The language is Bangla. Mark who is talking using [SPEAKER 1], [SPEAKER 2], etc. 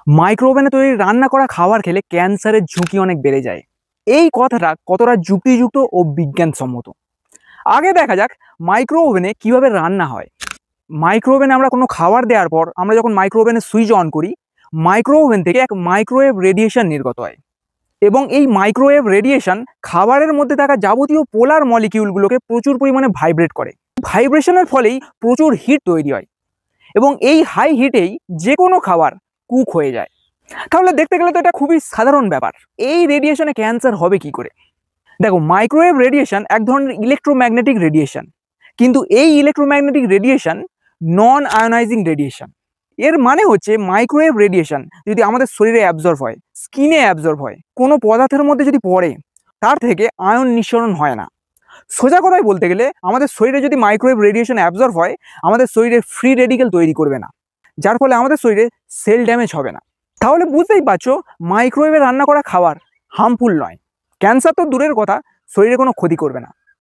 [SPEAKER 1] মাইক্রোওভেনে তৈরি রান্না করা খাবার খেলে ক্যান্সারের ঝুঁকি অনেক বেড়ে যায়। এই কথাটা কতটা যুক্তিযুক্ত ও বিজ্ঞানসম্মত? আগে দেখা যাক মাইক্রোওভেনে কিভাবে রান্না হয়। মাইক্রোওভেনে আমরা কোনো খাবার দেওয়ার পর আমরা যখন মাইক্রোওভেনের সুইচ অন করি, মাইক্রোওভেন থেকে এক মাইক্রোওয়েভ রেডিয়েশন নির্গত হয় এবং এই মাইক্রোওয়েভ রেডিয়েশন খাবারের মধ্যে থাকা যাবতীয় পোলার মলিকিউলগুলোকে প্রচুর পরিমাণে ভাইব্রেট করে। ভাইব্রেশনের ফলেই প্রচুর হিট তৈরি হয় এবং এই হাই হিটেই যে কোনো খাবার কুক হয়ে যায়। তাহলে দেখতে গেলে তো এটা খুবই সাধারণ ব্যাপার। এই রেডিয়েশনে ক্যান্সার হবে কি করে? দেখো, মাইক্রোওয়েভ রেডিয়েশন এক ধরনের ইলেকট্রোম্যাগনেটিক রেডিয়েশন, কিন্তু এই ইলেকট্রোম্যাগনেটিক রেডিয়েশন নন আয়োনাইজিং রেডিয়েশন। এর মানে হচ্ছে মাইক্রোওয়েভ রেডিয়েশন যদি আমাদের শরীরে অ্যাবজর্ব হয়, স্কিনে অ্যাবজর্ব হয়, কোনো পদার্থের মধ্যে যদি পড়ে, তার থেকে আয়ন নিঃসরণ হয় না। সোজা কথায় বলতে গেলে আমাদের শরীরে যদি মাইক্রোওয়েভ রেডিয়েশন অ্যাবজর্ব হয়, আমাদের শরীরে ফ্রি রেডিকেল তৈরি করবে না, যার ফলে আমাদের শরীরে সেল ড্যামেজ হবে না। তাহলে বুঝতেই পারছো মাইক্রোওয়েভে রান্না করা খাবার হার্মফুল নয়। ক্যান্সার তো দূরের কথা, শরীরে কোনো ক্ষতি করবে না।